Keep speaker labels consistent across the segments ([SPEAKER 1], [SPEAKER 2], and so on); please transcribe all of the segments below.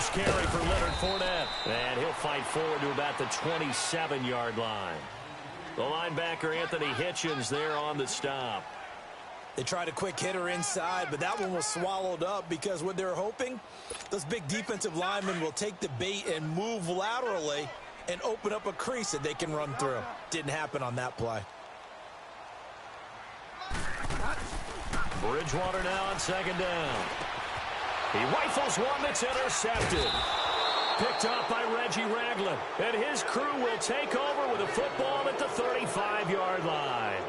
[SPEAKER 1] first carry for Leonard Fournette. And he'll fight forward to about the 27-yard line. The linebacker, Anthony Hitchens, there on the stop.
[SPEAKER 2] They tried a quick hitter inside, but that one was swallowed up because what they're hoping, those big defensive linemen will take the bait and move laterally and open up a crease that they can run through. Didn't happen on that play.
[SPEAKER 1] Bridgewater now on second down. He rifles one that's intercepted. Picked up by Reggie Ragland. And his crew will take over with a football at the 35-yard line.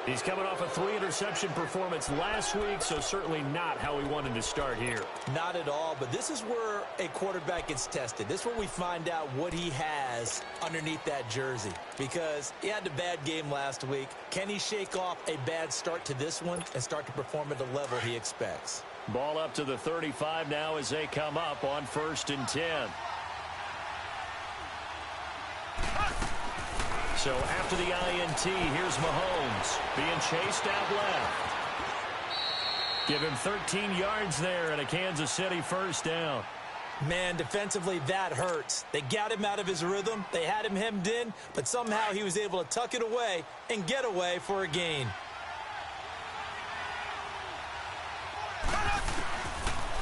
[SPEAKER 1] He's coming off a 3-interception performance last week, so certainly not how he wanted to start here.
[SPEAKER 2] Not at all, but this is where a quarterback gets tested. This is where we find out what he has underneath that jersey, because he had a bad game last week. Can he shake off a bad start to this one and start to perform at the level he expects?
[SPEAKER 1] Ball up to the 35 now as they come up on 1st and 10. So after the INT, here's Mahomes being chased out left. Give him 13 yards there and a Kansas City first down.
[SPEAKER 2] Man, defensively, that hurts. They got him out of his rhythm. They had him hemmed in, but somehow he was able to tuck it away and get away for a gain.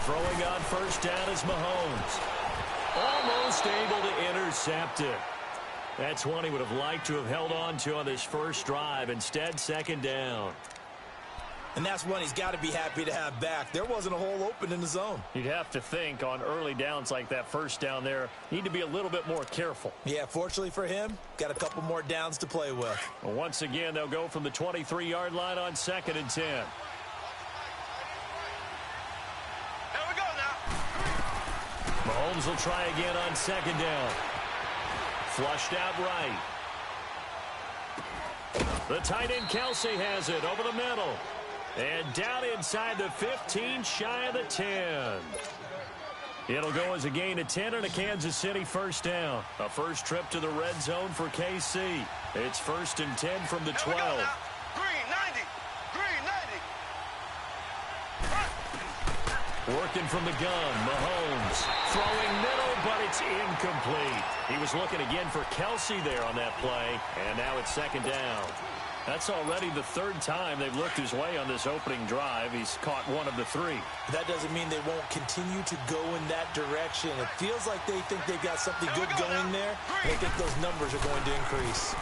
[SPEAKER 1] Throwing on first down is Mahomes. Almost able to intercept it. That's one he would have liked to have held on to on this first drive. Instead, second down.
[SPEAKER 2] And that's one he's got to be happy to have back. There wasn't a hole open in the zone.
[SPEAKER 1] You'd have to think on early downs like that first down there, need to be a little bit more careful.
[SPEAKER 2] Yeah, fortunately for him, got a couple more downs to play with.
[SPEAKER 1] Well, once again, they'll go from the 23-yard line on 2nd and 10.
[SPEAKER 3] Here we go now.
[SPEAKER 1] Mahomes will try again on 2nd down. Flushed out right. The tight end Kelsey has it over the middle. And down inside the 15, shy of the 10. It'll go as a gain of 10 and a Kansas City first down. A first trip to the red zone for KC. It's 1st and 10 from the 12.
[SPEAKER 3] Green 90. Green 90.
[SPEAKER 1] Working from the gun, Mahomes. Throwing middle, but it's incomplete. He was looking again for Kelsey there on that play, and now it's 2nd down. That's already the 3rd time they've looked his way on this opening drive. He's caught one of the 3.
[SPEAKER 2] That doesn't mean they won't continue to go in that direction. It feels like they think they've got something good going there, and I think those numbers are going to increase.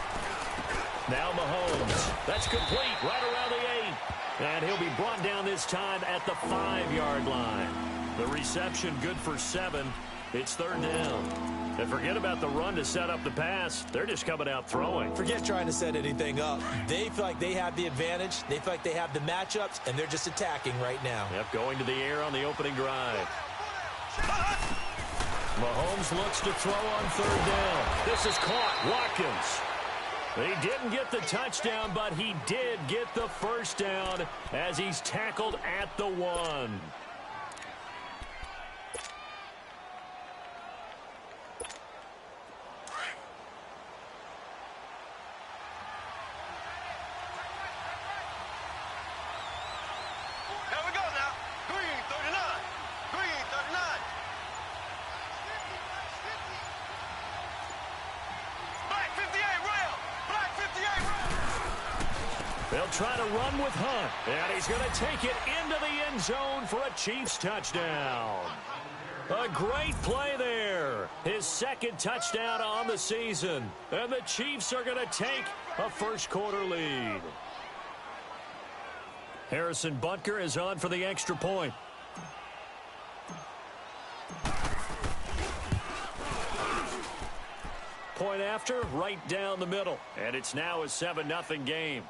[SPEAKER 1] Now Mahomes. That's complete right around the 8. And he'll be brought down this time at the 5-yard line. The reception good for 7. It's 3rd down. And forget about the run to set up the pass. They're just coming out throwing.
[SPEAKER 2] Forget trying to set anything up. They feel like they have the advantage. They feel like they have the matchups, and they're just attacking right now.
[SPEAKER 1] Yep, going to the air on the opening drive. Mahomes looks to throw on 3rd down. This is caught. Watkins. He didn't get the touchdown, but he did get the first down as he's tackled at the 1. They'll try to run with Hunt, and he's going to take it into the end zone for a Chiefs touchdown. A great play there. His 2nd touchdown on the season, and the Chiefs are going to take a first-quarter lead. Harrison Butker is on for the extra point. Point after, right down the middle, and it's now a 7-0 game.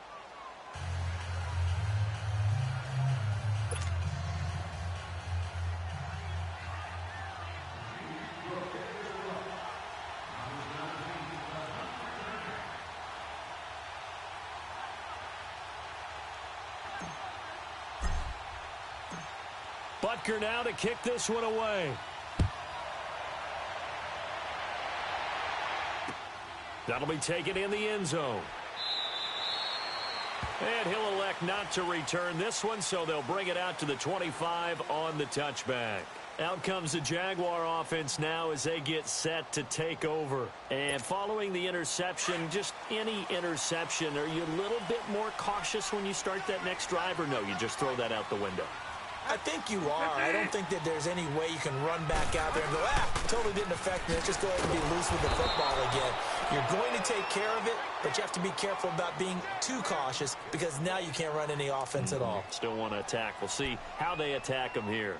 [SPEAKER 1] Butker now to kick this one away. That'll be taken in the end zone. And he'll elect not to return this one, so they'll bring it out to the 25 on the touchback. Out comes the Jaguar offense now as they get set to take over. And following the interception, just any interception, are you a little bit more cautious when you start that next drive, or no, you just throw that out the window?
[SPEAKER 2] I think you are. I don't think that there's any way you can run back out there and go, totally didn't affect me. Let's just go ahead and be loose with the football again. You're going to take care of it, but you have to be careful about being too cautious because now you can't run any offense at all.
[SPEAKER 1] Still want to attack. We'll see how they attack them here.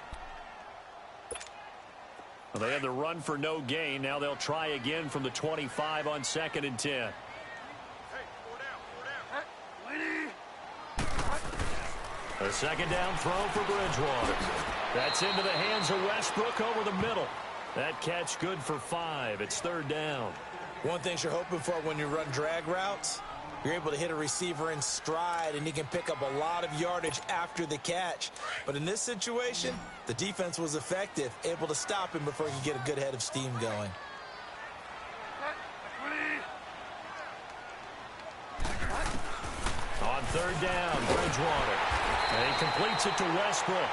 [SPEAKER 1] Well, they had the run for no gain. Now they'll try again from the 25 on 2nd and 10. A second down throw for Bridgewater. That's into the hands of Westbrook over the middle. That catch good for 5. It's 3rd down.
[SPEAKER 2] One thing you're hoping for when you run drag routes, you're able to hit a receiver in stride, and he can pick up a lot of yardage after the catch. But in this situation, the defense was effective, able to stop him before he could get a good head of steam going.
[SPEAKER 1] On 3rd down, Bridgewater. And he completes it to Westbrook.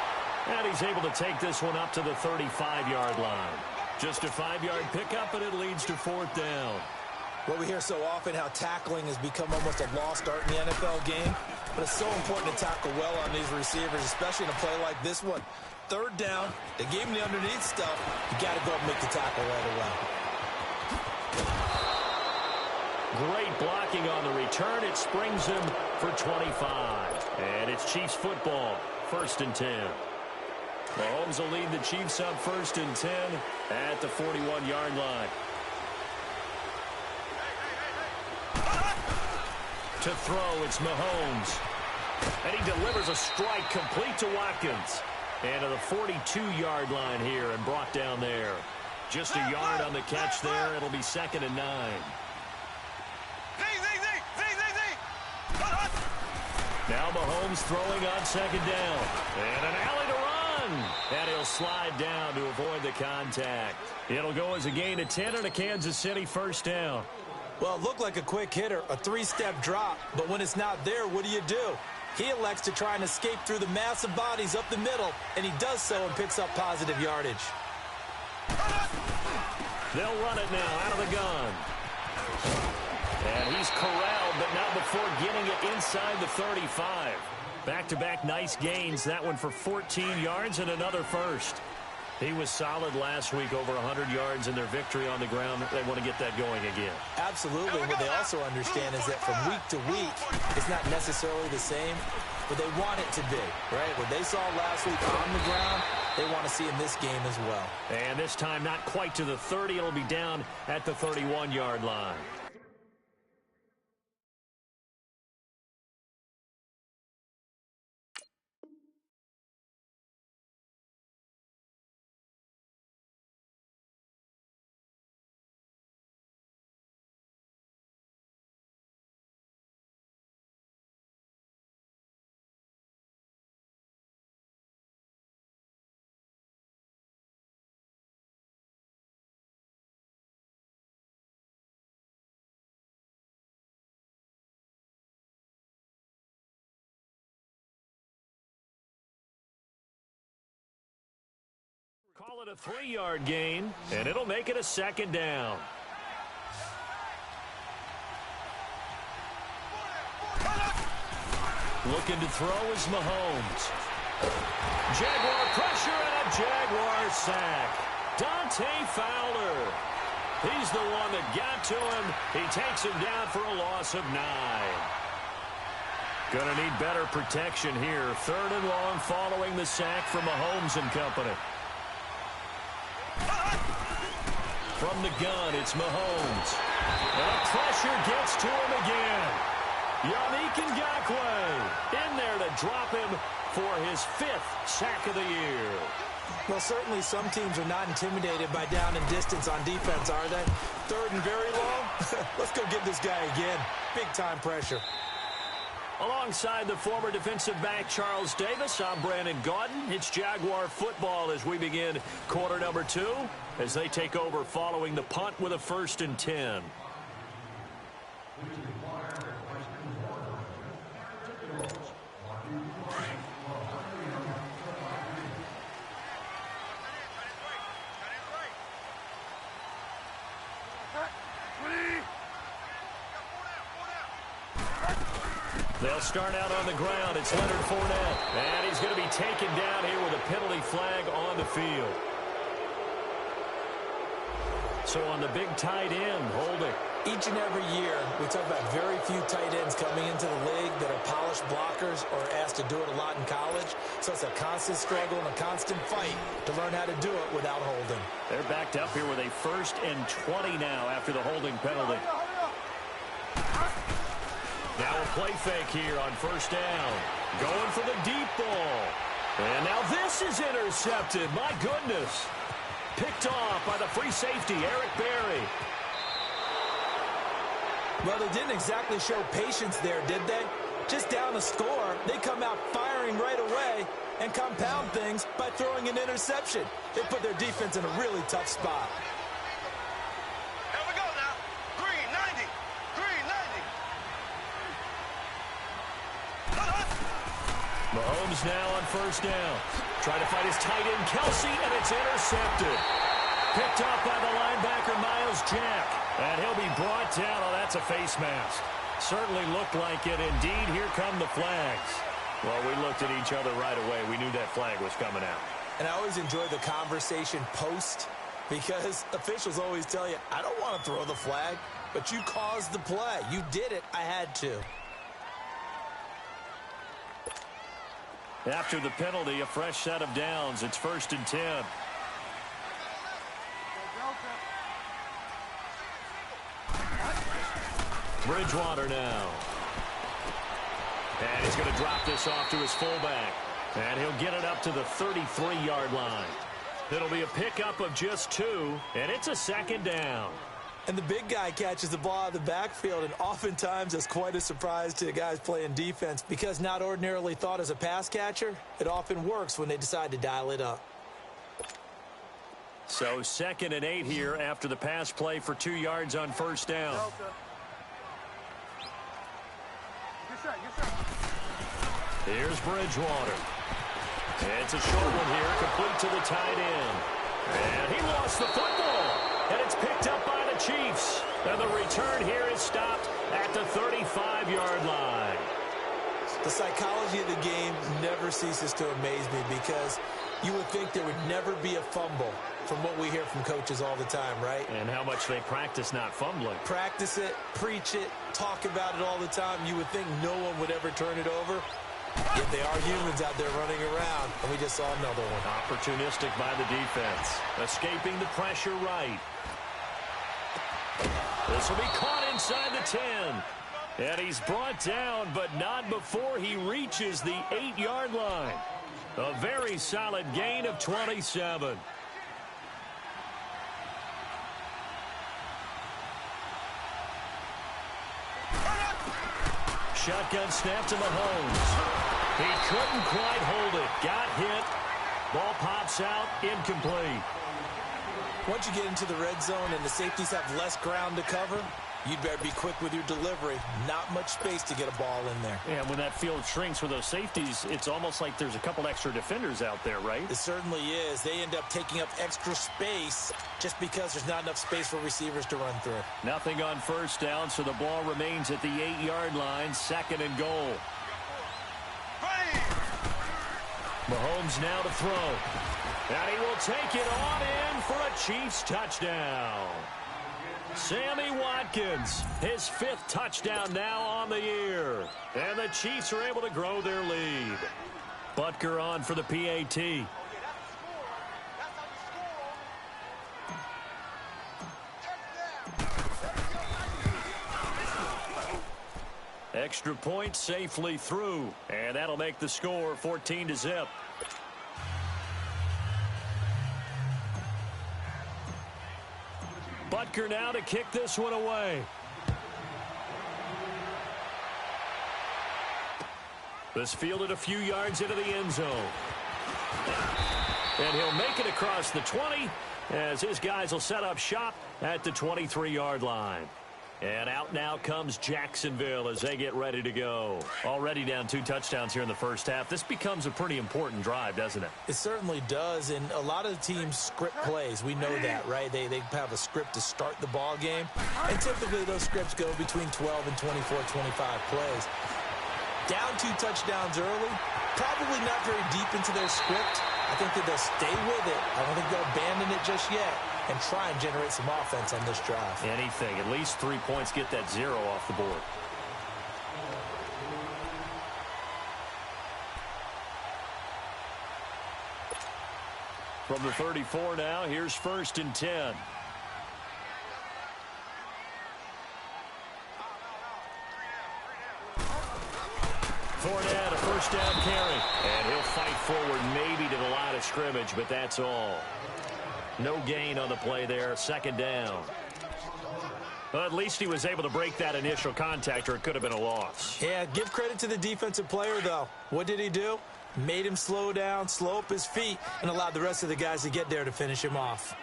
[SPEAKER 1] And he's able to take this one up to the 35-yard line. Just a 5-yard pickup, and it leads to 4th down.
[SPEAKER 2] Well, we hear so often how tackling has become almost a lost art in the NFL game. But it's so important to tackle well on these receivers, especially in a play like this one. 3rd down, they gave him the underneath stuff. You got to go up and make the tackle right away.
[SPEAKER 1] Great blocking on the return. It springs him for 25. And it's Chiefs football, 1st and 10. Mahomes will lead the Chiefs up 1st and 10 at the 41-yard line. To throw, it's Mahomes. And he delivers a strike complete to Watkins. And to the 42-yard line here and brought down there. Just a yard on the catch there. It'll be 2nd and 9. Now Mahomes throwing on 2nd down. And an alley to run. And he'll slide down to avoid the contact. It'll go as a gain of 10 and a Kansas City 1st down.
[SPEAKER 2] Well, it looked like a quick hitter, a 3-step drop. But when it's not there, what do? He elects to try and escape through the massive bodies up the middle. And he does so and picks up positive yardage.
[SPEAKER 1] They'll run it now out of the gun. And he's corralled, but not before getting it inside the 35. Back-to-back nice gains. That one for 14 yards and another first. He was solid last week, over 100 yards in their victory on the ground. They want to get that going again.
[SPEAKER 2] Absolutely. What they also understand is that from week to week, it's not necessarily the same, but they want it to be, right? What they saw last week on the ground, they want to see in this game as well.
[SPEAKER 1] And this time not quite to the 30. It'll be down at the 31-yard line. Call it a 3-yard gain, and it'll make it a 2nd down. Looking to throw is Mahomes. Jaguar pressure and a Jaguar sack. Dante Fowler. He's the one that got to him. He takes him down for a loss of 9. Gonna need better protection here. 3rd and long following the sack from Mahomes and company. From the gun, it's Mahomes. And the pressure gets to him again. Yannick Ngakoue in there to drop him for his 5th sack of the year.
[SPEAKER 2] Well, certainly some teams are not intimidated by down and distance on defense, are they? 3rd and very long? Let's go get this guy again. Big-time pressure.
[SPEAKER 1] Alongside the former defensive back Charles Davis, I'm Brandon Gaudin. It's Jaguar football as we begin quarter number 2 as they take over following the punt with a 1st and 10. They'll start out on the ground. It's Leonard Fournette. And he's going to be taken down here with a penalty flag on the field. So on the big tight end, holding.
[SPEAKER 2] Each and every year, we talk about very few tight ends coming into the league that are polished blockers or asked to do it a lot in college. So it's a constant struggle and a constant fight to learn how to do it without holding.
[SPEAKER 1] They're backed up here with a 1st and 20 now after the holding penalty. Now a play fake here on 1st down. Going for the deep ball. And now this is intercepted. My goodness. Picked off by the free safety, Eric Berry.
[SPEAKER 2] Well, they didn't exactly show patience there, did they? Just down the score, they come out firing right away and compound things by throwing an interception. They put their defense in a really tough spot.
[SPEAKER 3] Here we go now. Green 90. Green 90.
[SPEAKER 1] Mahomes now on 1st down. Trying to fight his tight end, Kelsey, and it's intercepted. Picked off by the linebacker, Miles Jack. And he'll be brought down. Oh, that's a face mask. Certainly looked like it. Indeed, here come the flags. Well, we looked at each other right away. We knew that flag was coming out.
[SPEAKER 2] And I always enjoy the conversation post because officials always tell you, I don't want to throw the flag, but you caused the play. You did it. I had to.
[SPEAKER 1] After the penalty, a fresh set of downs. It's 1st and 10. Bridgewater now. And he's going to drop this off to his fullback. And he'll get it up to the 33-yard line. It'll be a pickup of just 2, and it's a 2nd down.
[SPEAKER 2] And the big guy catches the ball out of the backfield, and oftentimes it's quite a surprise to the guys playing defense because not ordinarily thought as a pass catcher, it often works when they decide to dial it up.
[SPEAKER 1] So 2nd and 8 here after the pass play for 2 yards on 1st down. Here's Bridgewater. It's a short one here, complete to the tight end. And he lost the football. And it's picked up by the Chiefs. And the return here is stopped at the 35-yard line.
[SPEAKER 2] The psychology of the game never ceases to amaze me because you would think there would never be a fumble from what we hear from coaches all the time, right?
[SPEAKER 1] And how much they practice not fumbling.
[SPEAKER 2] Practice it, preach it, talk about it all the time. You would think no one would ever turn it over. Yet they are humans out there running around, and we just saw another one.
[SPEAKER 1] Opportunistic by the defense. Escaping the pressure right. This will be caught inside the 10. And he's brought down, but not before he reaches the 8-yard line. A very solid gain of 27. Shotgun snap to Mahomes. He couldn't quite hold it. Got hit. Ball pops out. Incomplete.
[SPEAKER 2] Once you get into the red zone and the safeties have less ground to cover, you'd better be quick with your delivery. Not much space to get a ball in there.
[SPEAKER 1] And when that field shrinks for those safeties, it's almost like there's a couple extra defenders out there, right?
[SPEAKER 2] It certainly is. They end up taking up extra space just because there's not enough space for receivers to run through.
[SPEAKER 1] Nothing on 1st down, so the ball remains at the 8-yard line, 2nd and goal. Mahomes now to throw. And he will take it on in for a Chiefs touchdown. Sammy Watkins, his 5th touchdown now on the year. And the Chiefs are able to grow their lead. Butker on for the PAT. Extra point safely through. And that'll make the score 14-0. Butker now to kick this one away. This fielded a few yards into the end zone. And he'll make it across the 20 as his guys will set up shop at the 23-yard line. And out now comes Jacksonville as they get ready to go. Already down 2 touchdowns here in the first half. This becomes a pretty important drive, doesn't it?
[SPEAKER 2] It certainly does, and a lot of the teams script plays. We know that, right? They have a script to start the ball game, and typically those scripts go between 12 and 24, 25 plays. Down 2 touchdowns early, probably not very deep into their script. I think that they'll stay with it. I don't think they'll abandon it just yet and try and generate some offense on this drive.
[SPEAKER 1] Anything. At least 3 points, get that 0 off the board. From the 34 now, here's 1st and 10. Fournette, a first down carry. And he'll fight forward maybe to the line of scrimmage, but that's all. No gain on the play there. 2nd down. Well, at least he was able to break that initial contact, or it could have been a loss.
[SPEAKER 2] Yeah, give credit to the defensive player, though. What did he do? Made him slow down, slow up his feet, and allowed the rest of the guys to get there to finish him off.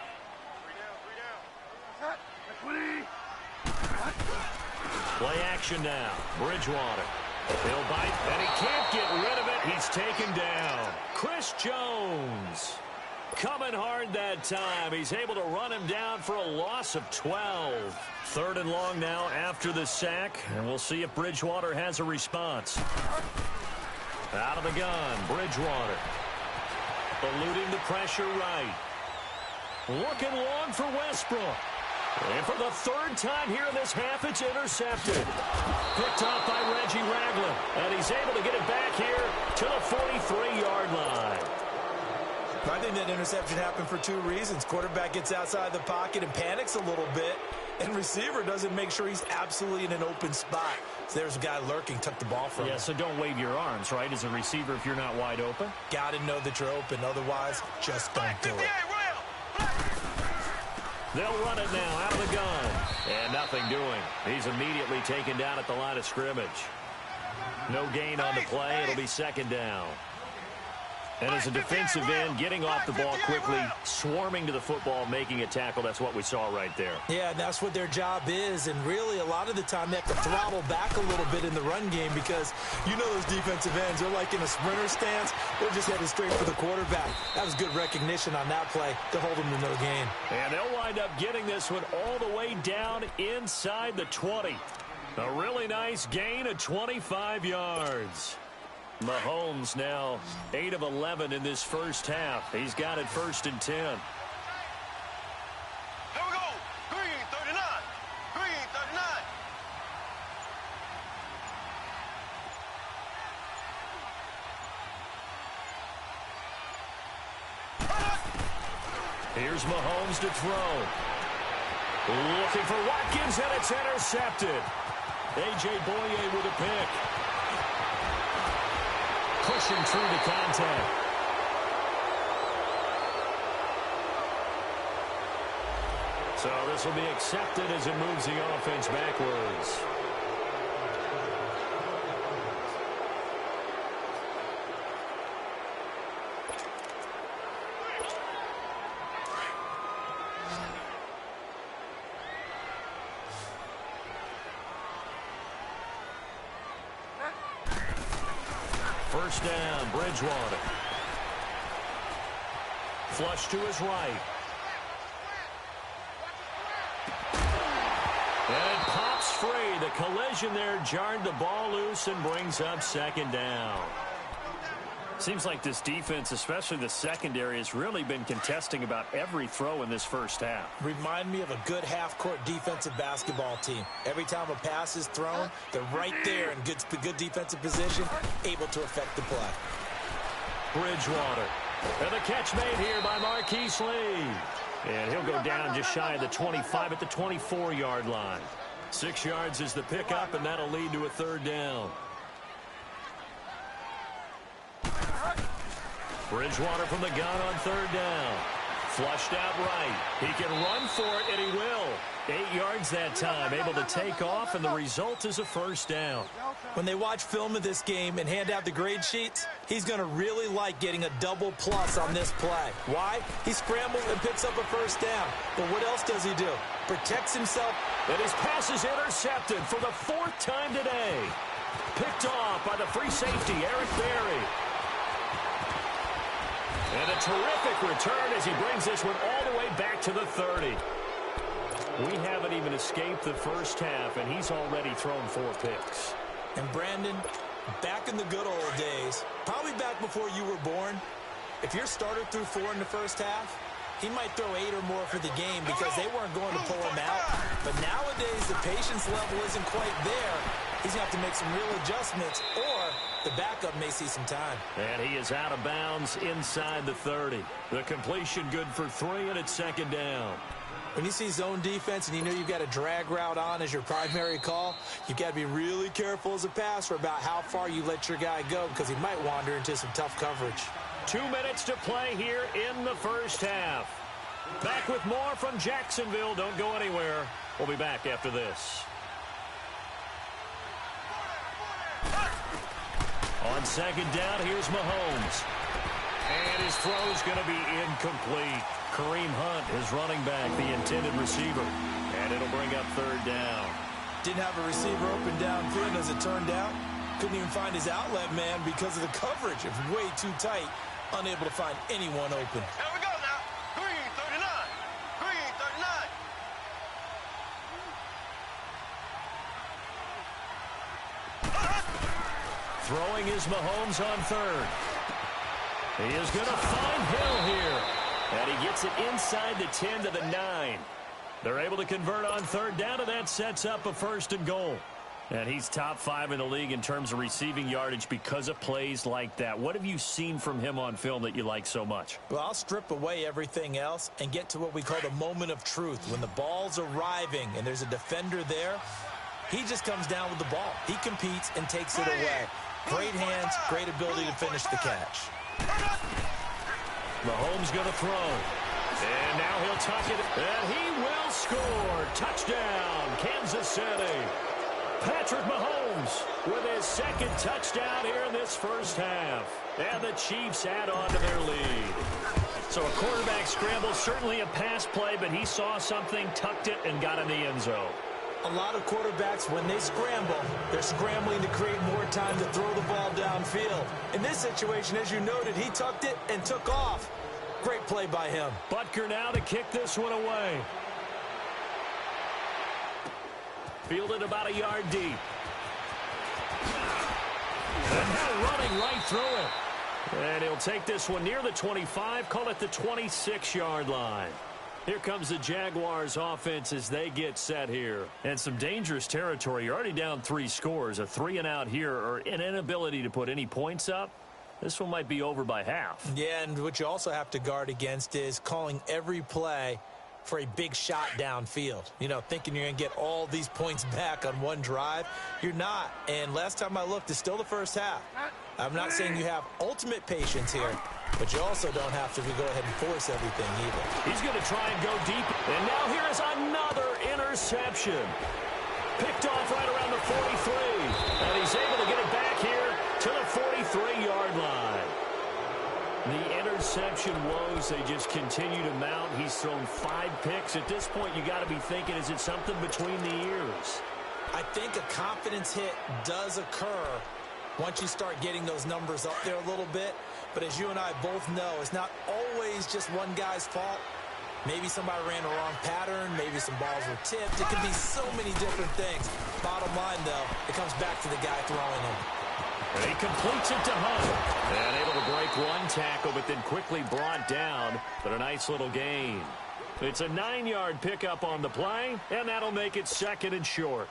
[SPEAKER 1] Play action now. Bridgewater. He'll bite, and he can't get rid of it. He's taken down. Chris Jones coming hard that time. He's able to run him down for a loss of 12. 3rd and long now after the sack, and we'll see if Bridgewater has a response. Out of the gun, Bridgewater. Eluding the pressure right. Looking long for Westbrook. And for the 3rd time here in this half, it's intercepted. Picked off by Reggie Ragland. And he's able to get it back here to the 43-yard line.
[SPEAKER 2] I think that interception happened for 2 reasons. Quarterback gets outside the pocket and panics a little bit. And receiver doesn't make sure he's absolutely in an open spot. So there's a guy lurking, took the ball from him.
[SPEAKER 1] Yeah, so don't wave your arms, right, as a receiver if you're not wide open.
[SPEAKER 2] Got to know that you're open. Otherwise, just don't do it.
[SPEAKER 1] They'll run it now out of the gun. And nothing doing. He's immediately taken down at the line of scrimmage. No gain on the play. It'll be 2nd down. And as a defensive end, getting off the ball quickly, swarming to the football, making a tackle, that's what we saw right there.
[SPEAKER 2] Yeah, and that's what their job is. And really, a lot of the time, they have to throttle back a little bit in the run game because you know those defensive ends, they're like in a sprinter stance. They're just headed straight for the quarterback. That was good recognition on that play to hold them to no gain.
[SPEAKER 1] And they'll wind up getting this one all the way down inside the 20. A really nice gain of 25 yards. Mahomes now 8 of 11 in this first half. He's got it 1st and 10.
[SPEAKER 3] Here we go. Green 39. Green
[SPEAKER 1] 39. Here's Mahomes to throw. Looking for Watkins, and it's intercepted. A.J. Boye with a pick. Pushing through the contact. So this will be accepted as it moves the offense backwards. First down, Bridgewater. Flush to his right. And it pops free. The collision there jarred the ball loose and brings up 2nd down. Seems like this defense, especially the secondary, has really been contesting about every throw in this first half.
[SPEAKER 2] Remind me of a good half-court defensive basketball team. Every time a pass is thrown, they're right there in good defensive position, able to affect the play.
[SPEAKER 1] Bridgewater. And the catch made here by Marquise Lee. And he'll go down just shy of the 25 at the 24-yard line. 6 yards is the pickup, and that'll lead to a 3rd down. Bridgewater from the gun on 3rd down. Flushed out right. He can run for it, and he will. 8 yards that time, able to take off, and the result is a 1st down.
[SPEAKER 2] When they watch film of this game and hand out the grade sheets, he's going to really like getting a double plus on this play. Why? He scrambles and picks up a 1st down. But what else does he do? Protects himself.
[SPEAKER 1] And his pass is intercepted for the 4th time today. Picked off by the free safety, Eric Berry. And a terrific return as he brings this one all the way back to the 30. We haven't even escaped the first half, and he's already thrown 4 picks.
[SPEAKER 2] And Brandon, Back in the good old days, probably back before you were born, if your starter threw 4 in the first half, he might throw 8 or more for the game because they weren't going to pull him out. But nowadays, the patience level isn't quite there. He's going to have to make some real adjustments, or the backup may see some time.
[SPEAKER 1] And he is out of bounds inside the 30. The completion good for 3, and it's second down.
[SPEAKER 2] When you see zone defense and you know you've got a drag route on as your primary call, you've got to be really careful as a passer about how far you let your guy go because he might wander into some tough coverage.
[SPEAKER 1] 2 minutes to play here in the first half. Back with more from Jacksonville. Don't go anywhere. We'll be back after this. On second down, here's Mahomes. And his throw's going to be incomplete. Kareem Hunt is running back, the intended receiver. And it'll bring up third down.
[SPEAKER 2] Didn't have a receiver open downfield as it turned out. Couldn't even find his outlet man because of the coverage. It was way too tight. Unable to find anyone open.
[SPEAKER 3] Here we go now. Green 39. Green 39.
[SPEAKER 1] Throwing is Mahomes on third. He is going to find Hill here. And he gets it inside the 10 to the 9. They're able to convert on third down, and that sets up a first and goal. And he's top 5 in the league in terms of receiving yardage because of plays like that. What have you seen from him on film that you like so much?
[SPEAKER 2] Well, I'll strip away everything else and get to what we call the moment of truth. When the ball's arriving and there's a defender there, he just comes down with the ball. He competes and takes it away. Great hands, great ability to finish the catch.
[SPEAKER 1] Mahomes going to throw. And now he'll tuck it. And he will score. Touchdown, Kansas City. Patrick Mahomes with his second touchdown here in this first half. And the Chiefs add on to their lead. So a quarterback scramble, certainly a pass play, but he saw something, tucked it, and got in the end zone.
[SPEAKER 2] A lot of quarterbacks, when they scramble, they're scrambling to create more time to throw the ball downfield. In this situation, as you noted, he tucked it and took off. Great play by him.
[SPEAKER 1] Butker now to kick this one away. Fielded about a yard deep. And now running right through it. And he'll take this one near the 25, call it the 26-yard line. Here comes the Jaguars offense as they get set here. And some dangerous territory. You're already down 3 scores. A 3-and-out here or an inability to put any points up. This one might be over by half.
[SPEAKER 2] Yeah, and what you also have to guard against is calling every play for a big shot downfield. You know, thinking you're going to get all these points back on one drive. You're not. And last time I looked, it's still the first half. I'm not saying you have ultimate patience here, but you also don't have to go ahead and force everything either.
[SPEAKER 1] He's going to try and go deep. And now here is another interception. Picked off right around the 43. And he's able to get it back here to the 43-yard line. The interception woes, they just continue to mount. He's thrown 5 picks. At this point, you got to be thinking, is it something between the ears?
[SPEAKER 2] I think a confidence hit does occur once you start getting those numbers up there a little bit. But as you and I both know, it's not always just one guy's fault. Maybe somebody ran a wrong pattern. Maybe some balls were tipped. It could be so many different things. Bottom line, though, it comes back to the guy throwing them.
[SPEAKER 1] And he completes it to Hunt. And able to break one tackle, but then quickly brought down. But a nice little gain. It's a 9-yard pickup on the play, and that'll make it second and short.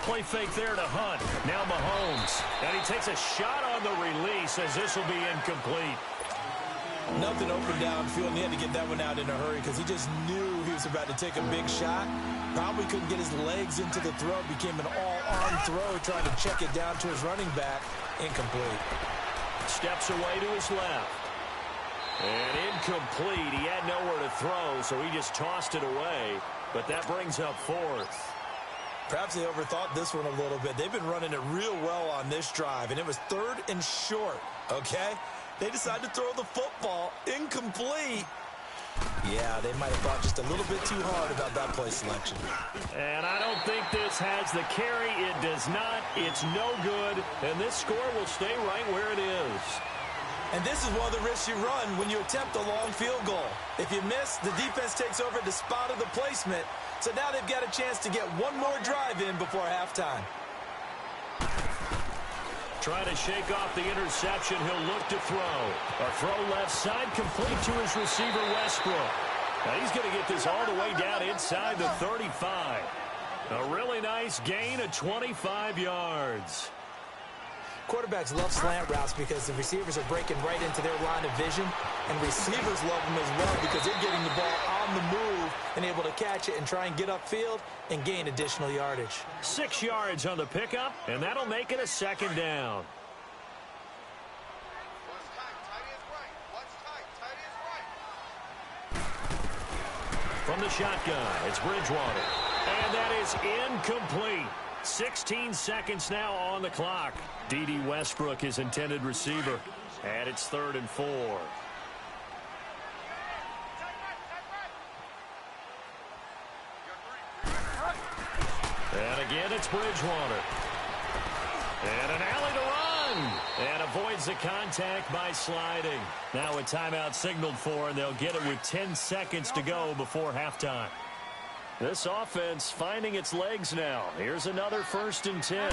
[SPEAKER 1] Play fake there to Hunt. Now Mahomes. And he takes a shot on the release as this will be incomplete.
[SPEAKER 2] Nothing open downfield, and he had to get that one out in a hurry because he just knew he was about to take a big shot. Probably couldn't get his legs into the throw. Became an all-arm throw, trying to check it down to his running back. Incomplete.
[SPEAKER 1] Steps away to his left. And incomplete. He had nowhere to throw, so he just tossed it away. But that brings up fourth.
[SPEAKER 2] Perhaps they overthought this one a little bit. They've been running it real well on this drive, and it was 3rd and short, okay? They decided to throw the football incomplete. Yeah, they might have thought just a little bit too hard about that play selection.
[SPEAKER 1] And I don't think this has the carry. It does not. It's no good. And this score will stay right where it is.
[SPEAKER 2] And this is one of the risks you run when you attempt a long field goal. If you miss, the defense takes over the spot of the placement. So now they've got a chance to get one more drive in before halftime.
[SPEAKER 1] Trying to shake off the interception. He'll look to throw. A throw left side complete to his receiver, Westbrook. Now he's going to get this all the way down inside the 35. A really nice gain of 25 yards.
[SPEAKER 2] Quarterbacks love slant routes because the receivers are breaking right into their line of vision, and receivers love them as well because they're getting the ball on the move and able to catch it and try and get upfield and gain additional yardage.
[SPEAKER 1] 6 yards on the pickup, and that'll make it a second down. From the shotgun, it's Bridgewater. And that is incomplete. 16 seconds now on the clock. D.D. Westbrook, his intended receiver. And it's 3rd and 4. And again, it's Bridgewater. And an alley to run. And avoids the contact by sliding. Now a timeout signaled for, and they'll get it with 10 seconds to go before halftime. This offense finding its legs now. Here's another 1st and 10.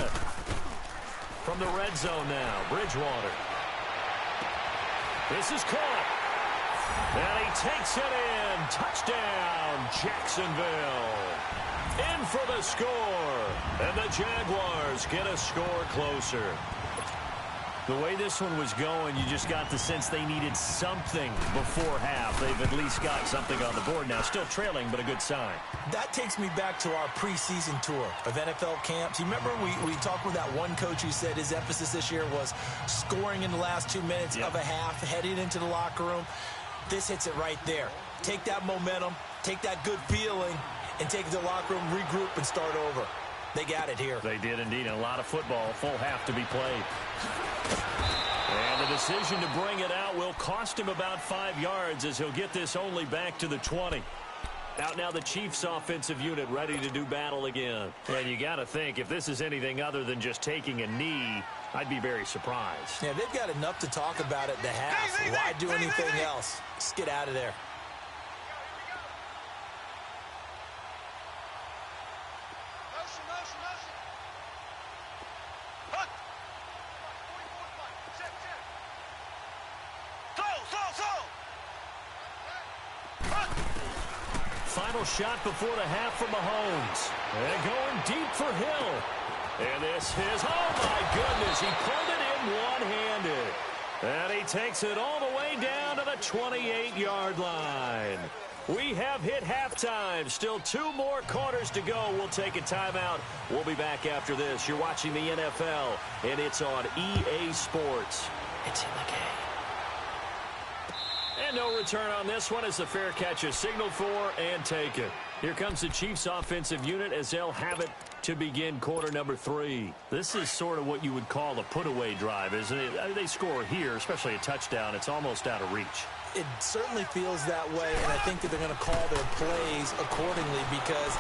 [SPEAKER 1] From the red zone now, Bridgewater. This is caught. And he takes it in. Touchdown, Jacksonville. In for the score. And the Jaguars get a score closer. The way this one was going, you just got the sense they needed something before half. They've at least got something on the board now. Still trailing, but a good sign.
[SPEAKER 2] That takes me back to our preseason tour of NFL camps. You remember we talked with that one coach who said his emphasis this year was scoring in the last 2 minutes of a half, heading into the locker room. This hits it right there. Take that momentum, take that good feeling, and take it to the locker room, regroup, and start over. They got it here.
[SPEAKER 1] They did indeed. A lot of football, full half to be played. And the decision to bring it out will cost him about 5 yards as he'll get this only back to the 20. Out now the Chiefs offensive unit ready to do battle again. And you got to think, if this is anything other than just taking a knee, I'd be very surprised.
[SPEAKER 2] Yeah, they've got enough to talk about at the half. Why do anything else? Just get out of there.
[SPEAKER 1] Final shot before the half from Mahomes. And going deep for Hill. And this is, oh my goodness, he pulled it in one-handed. And he takes it all the way down to the 28-yard line. We have hit halftime. Still 2 more quarters to go. We'll take a timeout. We'll be back after this. You're watching the NFL, and it's on EA Sports.
[SPEAKER 2] It's in the game.
[SPEAKER 1] And no return on this one as the fair catch is signaled for and taken. Here comes the Chiefs offensive unit as they'll have it to begin quarter number 3. This is sort of what you would call a put-away drive, isn't it? I mean, they score here, especially a touchdown. It's almost out of reach.
[SPEAKER 2] It certainly feels that way, and I think that they're going to call their plays accordingly because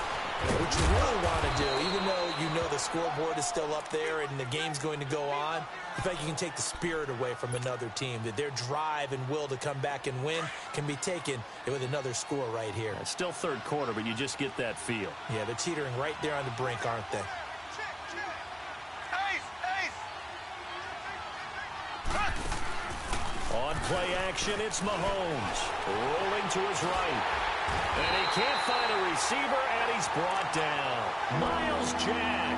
[SPEAKER 2] what you really want to do, even though you know the scoreboard is still up there and the game's going to go on, I think you can take the spirit away from another team, that their drive and will to come back and win can be taken with another score right here.
[SPEAKER 1] It's still third quarter, but you just get that feel.
[SPEAKER 2] Yeah, they're teetering right there on the brink, aren't they?
[SPEAKER 1] On play action, it's Mahomes. Rolling to his right. And he can't find a receiver, and he's brought down. Miles Jack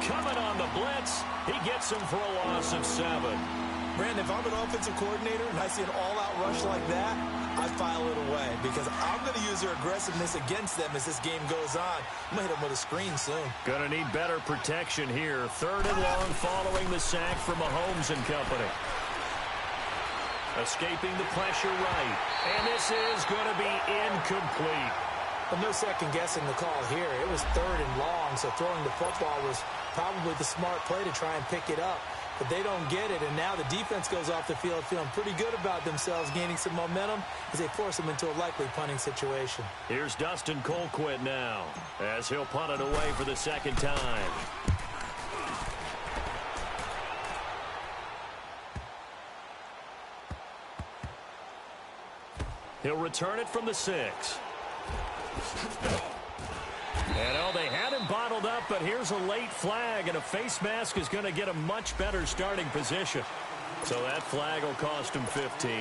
[SPEAKER 1] coming on the blitz. He gets him for a loss of 7.
[SPEAKER 2] Brandon, if I'm an offensive coordinator and I see an all-out rush like that, I file it away because I'm going to use their aggressiveness against them as this game goes on. I'm going to hit them with a screen soon.
[SPEAKER 1] Going to need better protection here. 3rd and long following the sack from Mahomes and company. Escaping the pressure right. And this is going to be incomplete.
[SPEAKER 2] Well, no second guessing the call here. It was 3rd and long, so throwing the football was probably the smart play to try and pick it up. But they don't get it, and now the defense goes off the field feeling pretty good about themselves, gaining some momentum as they force them into a likely punting situation.
[SPEAKER 1] Here's Dustin Colquitt now as he'll punt it away for the second time. He'll return it from the 6. And, they had him bottled up, but here's a late flag, and a face mask is going to get a much better starting position. So that flag will cost him 15.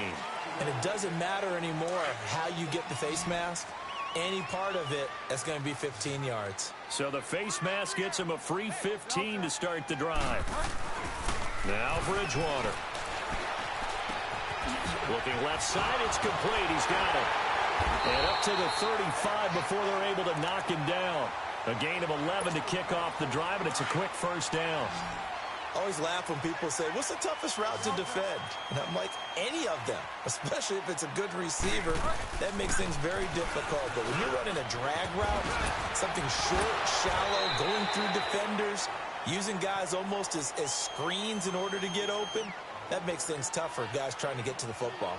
[SPEAKER 2] And it doesn't matter anymore how you get the face mask. Any part of it, that's going to be 15 yards.
[SPEAKER 1] So the face mask gets him a free 15 to start the drive. Now Bridgewater. Looking left side, it's complete. He's got it. And up to the 35 before they're able to knock him down. A gain of 11 to kick off the drive, and it's a quick first down.
[SPEAKER 2] I always laugh when people say, what's the toughest route to defend? And I'm like, any of them, especially if it's a good receiver. That makes things very difficult. But when you're running a drag route, something short, shallow, going through defenders, using guys almost as screens in order to get open, that makes things tough for guys trying to get to the football.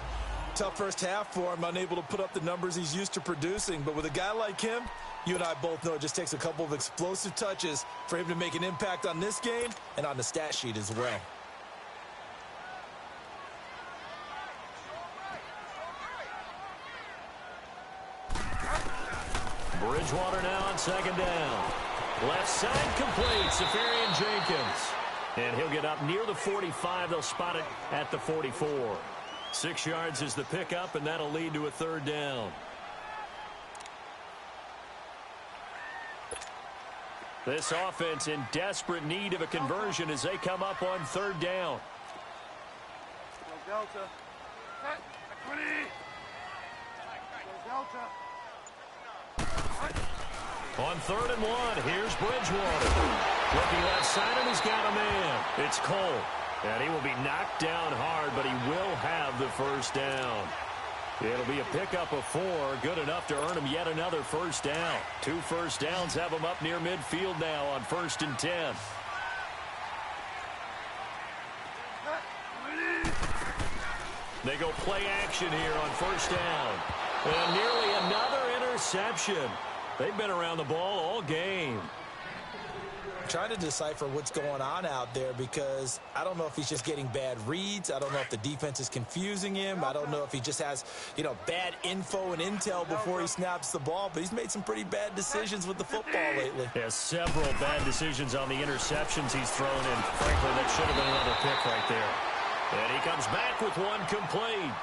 [SPEAKER 2] Tough first half for him, unable to put up the numbers he's used to producing. But with a guy like him, you and I both know it just takes a couple of explosive touches for him to make an impact on this game and on the stat sheet as well.
[SPEAKER 1] Bridgewater now on second down. Left side complete, Safarian Jenkins. And he'll get up near the 45. They'll spot it at the 44. 6 yards is the pickup, and that'll lead to a third down. This offense in desperate need of a conversion as they come up on third down.
[SPEAKER 3] Delta. Delta.
[SPEAKER 1] On 3rd and 1, here's Bridgewater. Looking left side, and he's got a man. It's Cole. And he will be knocked down hard, but he will have the first down. It'll be a pickup of 4, good enough to earn him yet another first down. 2 first downs have him up near midfield now on 1st and 10. They go play action here on 1st down. And nearly another interception. They've been around the ball all game.
[SPEAKER 2] Trying to decipher what's going on out there because I don't know if he's just getting bad reads. I don't know if the defense is confusing him. I don't know if he just has, bad info and intel before he snaps the ball. But he's made some pretty bad decisions with the football lately.
[SPEAKER 1] Has several bad decisions on the interceptions he's thrown in. Frankly, that should have been another pick right there. And he comes back with one complete.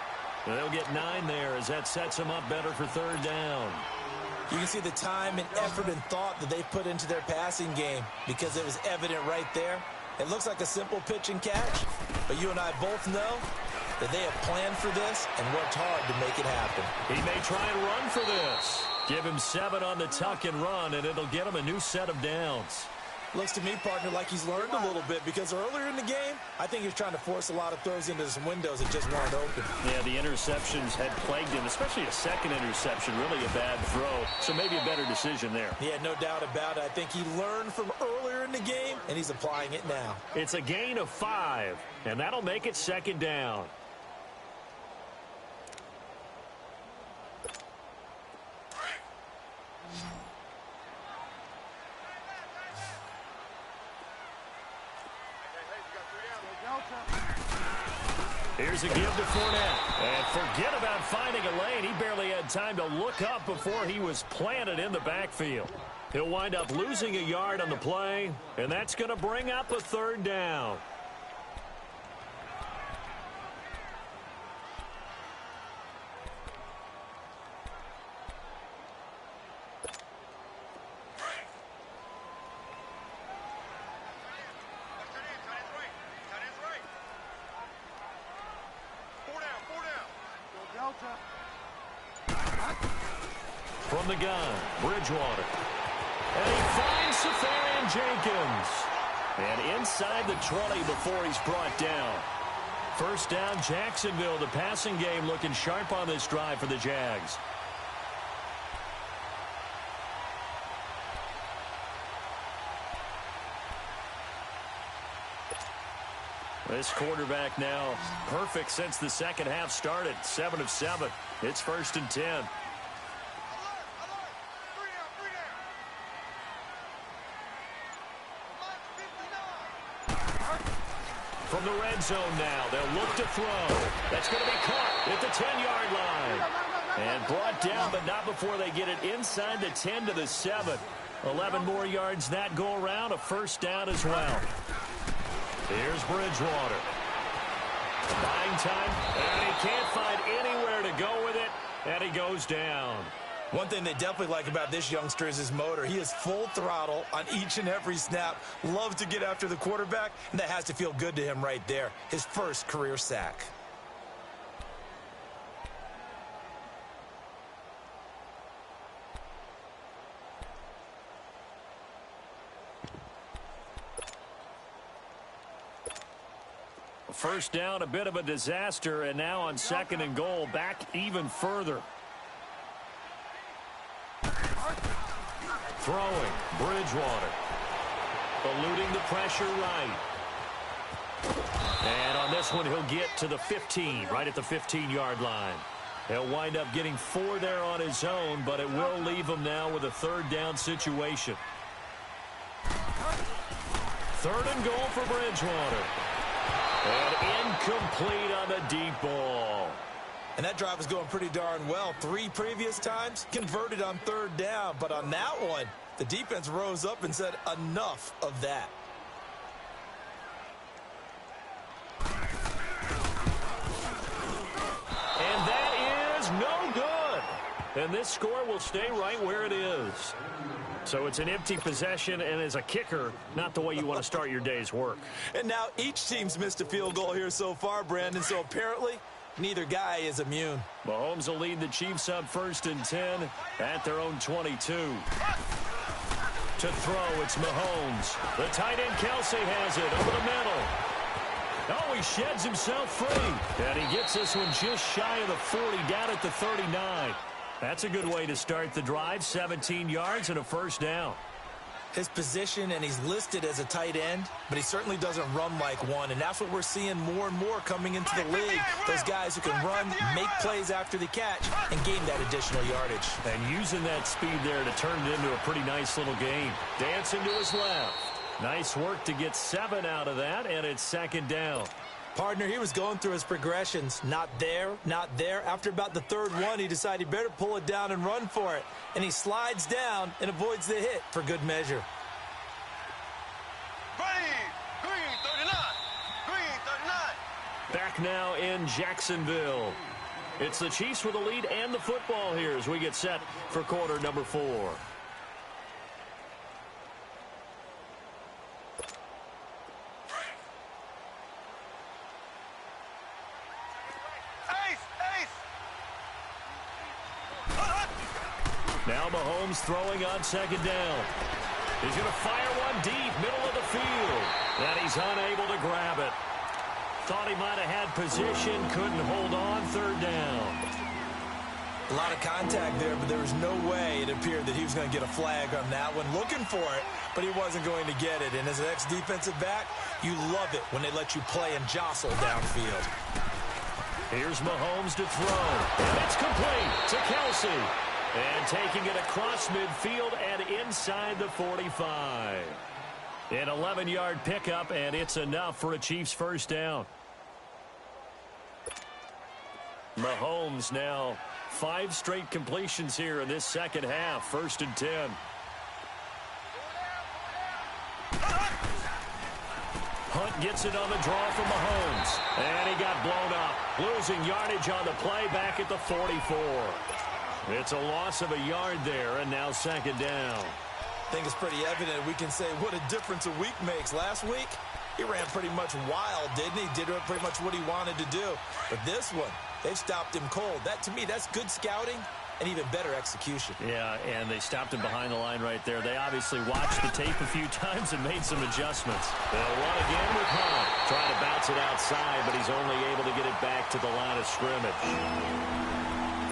[SPEAKER 1] They'll get 9 there as that sets him up better for 3rd down.
[SPEAKER 2] You can see the time and effort and thought that they put into their passing game because it was evident right there. It looks like a simple pitch and catch, but you and I both know that they have planned for this and worked hard to make it happen.
[SPEAKER 1] He may try and run for this. Give him 7 on the tuck and run, and it'll get him a new set of downs.
[SPEAKER 2] Looks to me, partner, like he's learned a little bit because earlier in the game, I think he was trying to force a lot of throws into some windows that just weren't open.
[SPEAKER 1] Yeah, the interceptions had plagued him, especially a second interception, really a bad throw. So maybe a better decision there.
[SPEAKER 2] Yeah, no doubt about it. I think he learned from earlier in the game, and he's applying it now.
[SPEAKER 1] It's a gain of 5, and that'll make it 2nd down. Here's a give to Fournette. And forget about finding a lane. He barely had time to look up before he was planted in the backfield. He'll wind up losing a yard on the play, and that's going to bring up a 3rd down. From the gun, Bridgewater. And he finds Safarian Jenkins. And inside the 20 before he's brought down. 1st down, Jacksonville. The passing game looking sharp on this drive for the Jags. This quarterback now perfect since the second half started. 7 of 7. It's 1st and 10. From the red zone now, they'll look to throw. That's going to be caught at the 10-yard line. And brought down, but not before they get it inside the 10 to the 7. 11 more yards that go around, a first down as well. Here's Bridgewater. Buying time, and he can't find anywhere to go with it, and he goes down.
[SPEAKER 2] One thing they definitely like about this youngster is his motor. He is full throttle on each and every snap. Loves to get after the quarterback, and that has to feel good to him right there. His first career sack.
[SPEAKER 1] First down, a bit of a disaster, and now on 2nd and goal, back even further. Throwing, Bridgewater. Eluding the pressure right. And on this one, he'll get to the 15, right at the 15-yard line. He'll wind up getting 4 there on his own, but it will leave him now with a 3rd down situation. 3rd and goal for Bridgewater. And incomplete on the deep ball.
[SPEAKER 2] And that drive was going pretty darn well. 3 previous times, converted on 3rd down. But on that one, the defense rose up and said, enough of that.
[SPEAKER 1] And that is no good. And this score will stay right where it is. So it's an empty possession, and as a kicker, not the way you want to start your day's work.
[SPEAKER 2] And now each team's missed a field goal here so far, Brandon. So apparently, neither guy is immune.
[SPEAKER 1] Mahomes will lead the Chiefs up 1st and 10 at their own 22. To throw, it's Mahomes. The tight end Kelsey has it over the middle. Oh, he sheds himself free. And he gets this one just shy of the 40, down at the 39. That's a good way to start the drive. 17 yards and a first down.
[SPEAKER 2] His position, and he's listed as a tight end, but he certainly doesn't run like one, and that's what we're seeing more and more coming into the league. Those guys who can run, make plays after the catch, and gain that additional yardage.
[SPEAKER 1] And using that speed there to turn it into a pretty nice little game. Dancing to his left. Nice work to get 7 out of that, and it's 2nd down.
[SPEAKER 2] Partner, he was going through his progressions. Not there, not there. After about the 3rd one, he decided he better pull it down and run for it. And he slides down and avoids the hit for good measure.
[SPEAKER 3] Green 39. Green 39.
[SPEAKER 1] Back now in Jacksonville. It's the Chiefs with the lead and the football here as we get set for quarter number 4. Now Mahomes throwing on 2nd down. He's going to fire one deep, middle of the field. And he's unable to grab it. Thought he might have had position, couldn't hold on, 3rd down.
[SPEAKER 2] A lot of contact there, but there was no way it appeared that he was going to get a flag on that one. Looking for it, but he wasn't going to get it. And as an ex-defensive back, you love it when they let you play and jostle downfield.
[SPEAKER 1] Here's Mahomes to throw. And it's complete to Kelsey. And taking it across midfield and inside the 45. An 11-yard pickup, and it's enough for a Chiefs first down. Mahomes now 5 straight completions here in this 2nd half. 1st and 10. Hunt gets it on the draw from Mahomes. And he got blown up. Losing yardage on the play back at the 44. It's a loss of a yard there, and now 2nd down.
[SPEAKER 2] I think it's pretty evident we can say what a difference a week makes. Last week, he ran pretty much wild, didn't he? Did pretty much what he wanted to do. But this one, they've stopped him cold. That, to me, that's good scouting and even better execution.
[SPEAKER 1] Yeah, and they stopped him behind the line right there. They obviously watched the tape a few times and made some adjustments. They'll run again with Hunt. Trying to bounce it outside, but he's only able to get it back to the line of scrimmage.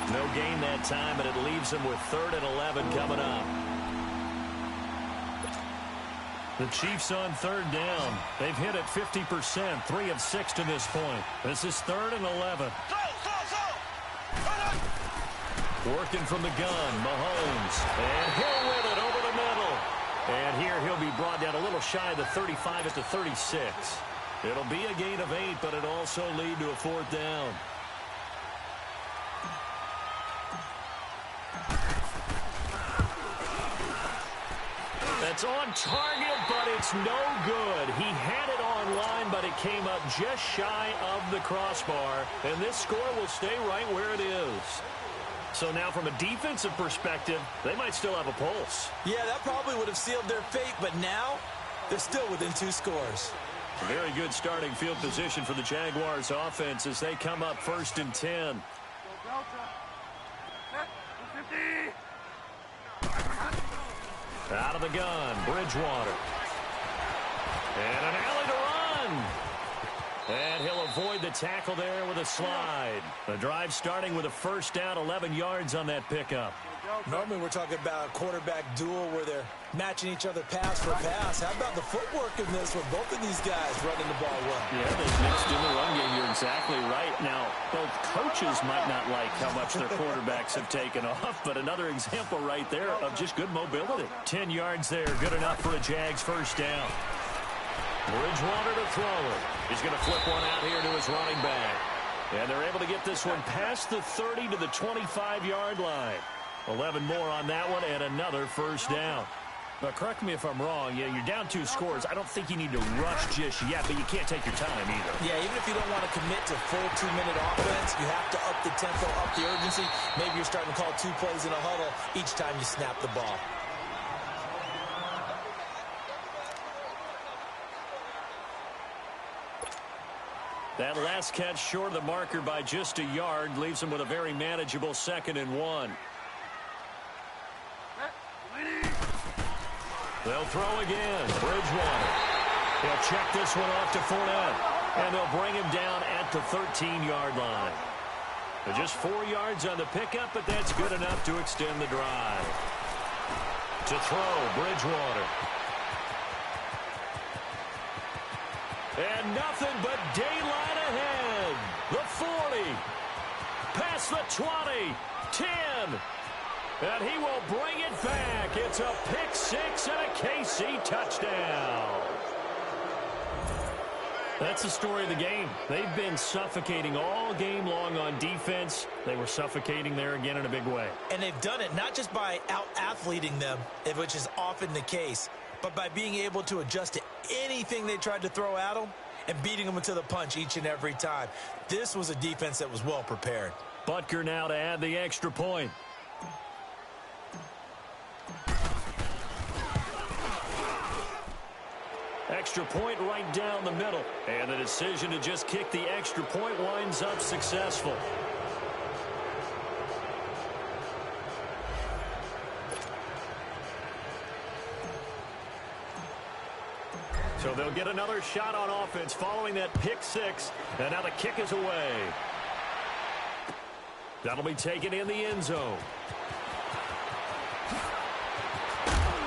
[SPEAKER 1] No gain that time, and it leaves him with 3rd and 11 coming up. The Chiefs on 3rd down. They've hit it 50%, 3 of 6 to this point. This is 3rd and 11. Working from the gun, Mahomes. And he'll win it over the middle. And here he'll be brought down a little shy of the 35 at the 36. It'll be a gain of 8, but it'll also lead to a 4th down. It's on target, but it's no good. He had it on line, but it came up just shy of the crossbar. And this score will stay right where it is. So now from a defensive perspective, they might still have a pulse.
[SPEAKER 2] Yeah, that probably would have sealed their fate, but now they're still within 2 scores.
[SPEAKER 1] Very good starting field position for the Jaguars offense as they come up 1st and 10. Out of the gun, Bridgewater. And an alley to run. And he'll avoid the tackle there with a slide. The drive starting with a first down, 11 yards on that pickup.
[SPEAKER 2] Normally we're talking about a quarterback duel where they're matching each other pass for pass. How about the footwork in this with both of these guys running the ball well?
[SPEAKER 1] Yeah, they've mixed in the run game. You're exactly right. Now, both coaches might not like how much their quarterbacks have taken off, but another example right there of just good mobility. 10 yards there, good enough for a Jags first down. Bridgewater to throw it. He's going to flip one out here to his running back. And they're able to get this one past the 30 to the 25-yard line. 11 more on that one and another first down. Now, correct me if I'm wrong. Yeah, you're down 2 scores. I don't think you need to rush just yet, but you can't take your time either.
[SPEAKER 2] Yeah, even if you don't want to commit to full 2-minute offense, you have to up the tempo, up the urgency. Maybe you're starting to call 2 plays in a huddle each time you snap the ball.
[SPEAKER 1] That last catch short of the marker by just a yard leaves him with a very manageable 2nd and 1. They'll throw again. Bridgewater. He'll check this one off to Fournette. And they'll bring him down at the 13-yard line. So just 4 yards on the pickup, but that's good enough to extend the drive. To throw, Bridgewater. And nothing but daylight ahead. The 40. Past the 20. 10. And he will bring it back. It's a pick 6 and a KC touchdown. That's the story of the game. They've been suffocating all game long on defense. They were suffocating there again in a big way.
[SPEAKER 2] And they've done it not just by out-athleting them, which is often the case, but by being able to adjust to anything they tried to throw at them and beating them to the punch each and every time. This was a defense that was well prepared.
[SPEAKER 1] Butker now to add the extra point. Extra point right down the middle. And the decision to just kick the extra point winds up successful. So they'll get another shot on offense following that pick 6. And now the kick is away. That'll be taken in the end zone.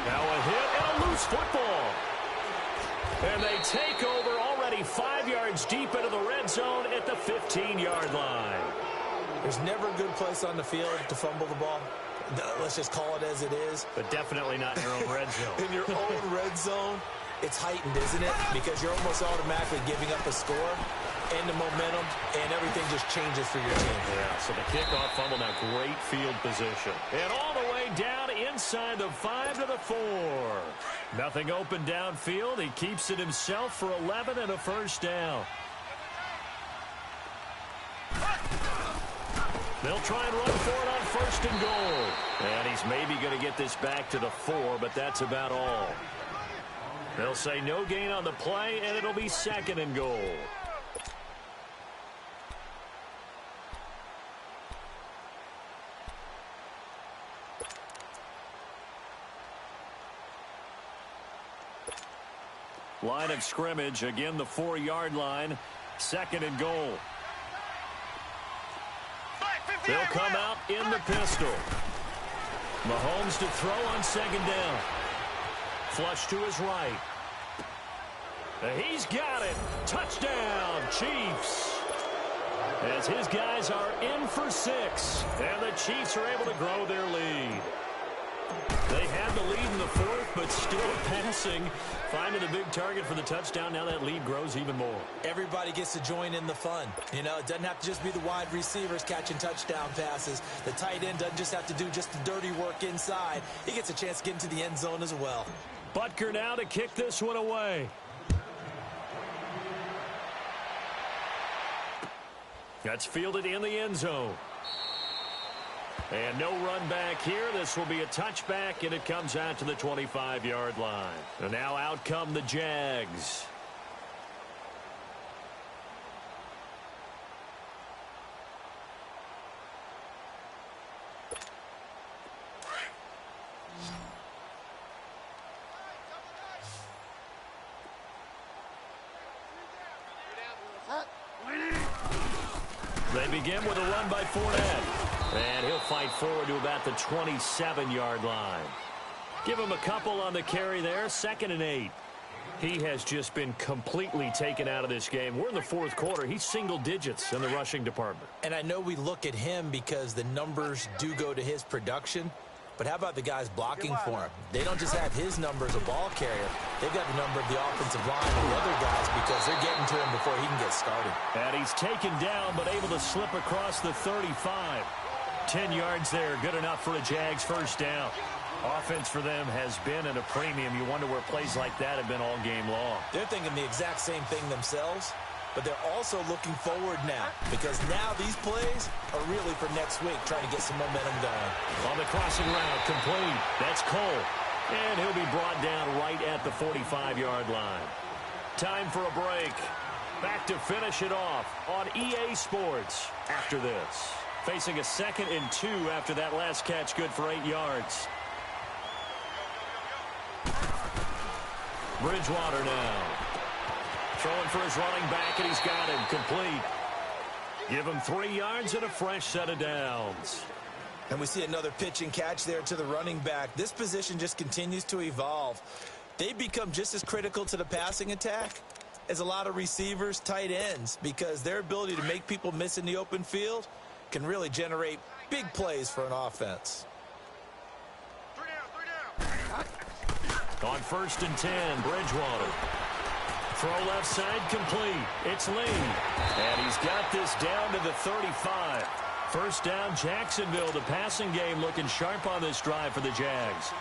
[SPEAKER 1] Now a hit and a loose football. And they take over already 5 yards deep into the red zone at the 15-yard line.
[SPEAKER 2] There's never a good place on the field to fumble the ball. Let's just call it as it is.
[SPEAKER 1] But definitely not in your own red zone.
[SPEAKER 2] In your own red zone, it's heightened, isn't it? Because you're almost automatically giving up a score and the momentum, and everything just changes for your team.
[SPEAKER 1] Yeah, so the kickoff fumble, now great field position. And all the way down inside the 5 to the 4. Nothing open downfield. He keeps it himself for 11 and a first down. They'll try and run for it on 1st and goal. And he's maybe going to get this back to the 4, but that's about all. They'll say no gain on the play, and it'll be 2nd and goal. Line of scrimmage, again the 4-yard line, 2nd and goal. They'll come out in the pistol. Mahomes to throw on 2nd down. Flush to his right. He's got it. Touchdown, Chiefs. As his guys are in for 6. And the Chiefs are able to grow their lead. They had the lead in the 4th, but still passing. Finding the big target for the touchdown. Now that lead grows even more.
[SPEAKER 2] Everybody gets to join in the fun. You know, it doesn't have to just be the wide receivers catching touchdown passes. The tight end doesn't just have to do just the dirty work inside. He gets a chance to get into the end zone as well.
[SPEAKER 1] Butker now to kick this one away. That's fielded in the end zone. And no run back here. This will be a touchback, and it comes out to the 25-yard line. And now out come the Jags. They begin with a run by Fournette. And he'll fight forward to about the 27-yard line. Give him a couple on the carry there. 2nd and 8. He has just been completely taken out of this game. We're in the fourth quarter. He's single digits in the rushing department.
[SPEAKER 2] And I know we look at him because the numbers do go to his production. But how about the guys blocking for him? They don't just have his number as a ball carrier. They've got the number of the offensive line and the other guys because they're getting to him before he can get started.
[SPEAKER 1] And he's taken down but able to slip across the 35. 10 yards there, good enough for a Jags first down. Offense for them has been at a premium. You wonder where plays like that have been all game long.
[SPEAKER 2] They're thinking the exact same thing themselves, but they're also looking forward now because now these plays are really for next week, trying to get some momentum going.
[SPEAKER 1] On the crossing route, complete. That's Cole. And he'll be brought down right at the 45-yard line. Time for a break. Back to finish it off on EA Sports after this. Facing a 2nd and 2 after that last catch, good for 8 yards. Bridgewater now. Throwing for his running back, and he's got him complete. Give him 3 yards and a fresh set of downs.
[SPEAKER 2] And we see another pitch and catch there to the running back. This position just continues to evolve. They become just as critical to the passing attack as a lot of receivers, tight ends, because their ability to make people miss in the open field can really generate big plays for an offense.
[SPEAKER 1] On 1st and 10, Bridgewater. Throw left side complete. It's Lee. And he's got this down to the 35. First down, Jacksonville. The passing game looking sharp on this drive for the Jags.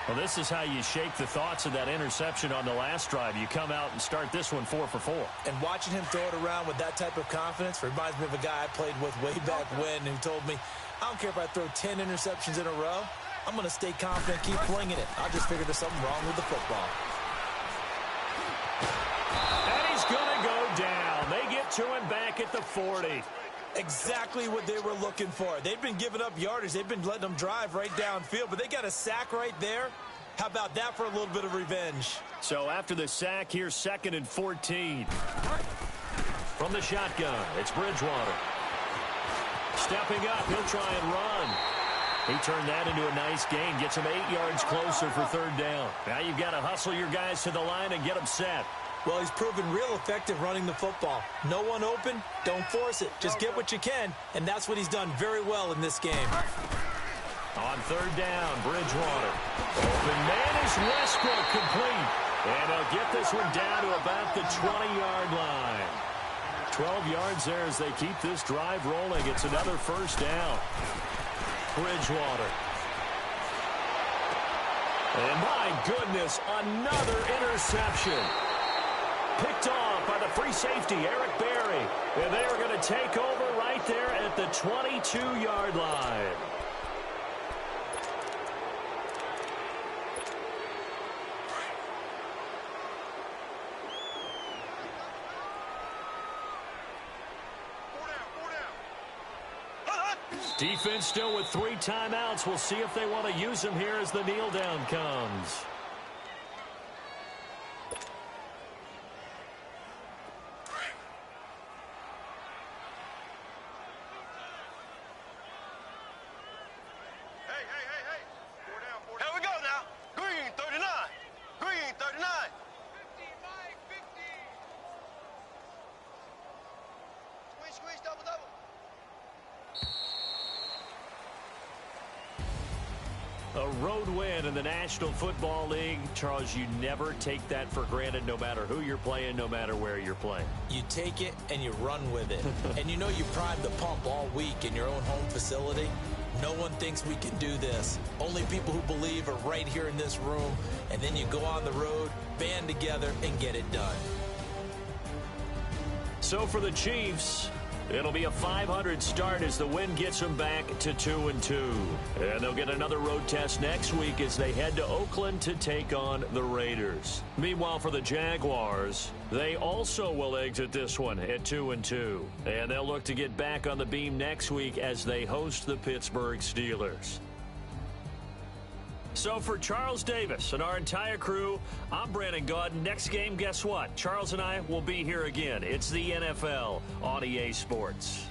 [SPEAKER 1] Well, this is how you shake the thoughts of that interception on the last drive. You come out and start this one 4 for 4.
[SPEAKER 2] And watching him throw it around with that type of confidence reminds me of a guy I played with way back when who told me, I don't care if I throw 10 interceptions in a row. I'm going to stay confident, keep flinging it. I just figured there's something wrong with the football.
[SPEAKER 1] And he's going to go down. They get to him back at the 40.
[SPEAKER 2] Exactly what they were looking for. They've been giving up yardage. They've been letting them drive right downfield, but they got a sack right there. How about that for a little bit of revenge?
[SPEAKER 1] So after the sack, here's 2nd and 14. From the shotgun, it's Bridgewater. Stepping up, he'll try and run. He turned that into a nice gain, gets him 8 yards closer for 3rd down. Now you've got to hustle your guys to the line and get them set.
[SPEAKER 2] Well, he's proven real effective running the football. No one open, don't force it. Just get what you can, and that's what he's done very well in this game.
[SPEAKER 1] On 3rd down, Bridgewater. Open man is Westbrook, complete. And he'll get this one down to about the 20-yard line. 12 yards there as they keep this drive rolling. It's another first down. Bridgewater. And my goodness, another interception. Picked off by the free safety, Eric Berry. And they are going to take over right there at the 22-yard line. Defense still with 3 timeouts. We'll see if they want to use them here as the kneel down comes.
[SPEAKER 3] Here we go now. Green 39. Green 39.
[SPEAKER 4] 50, Mike, 50. Squeeze, double.
[SPEAKER 1] A road win in the National Football League. Charles, you never take that for granted no matter who you're playing, no matter where you're playing.
[SPEAKER 2] You take it and you run with it. And you know you primed the pump all week in your own home facility. No one thinks we can do this. Only people who believe are right here in this room. And then you go on the road, band together, and get it done.
[SPEAKER 1] So for the Chiefs, it'll be a 500 start as the win gets them back to 2-2. And they'll get another road test next week as they head to Oakland to take on the Raiders. Meanwhile, for the Jaguars, they also will exit this one at 2-2. And they'll look to get back on the beam next week as they host the Pittsburgh Steelers. So for Charles Davis and our entire crew, I'm Brandon Gaudin. Next game, guess what? Charles and I will be here again. It's the NFL on EA Sports.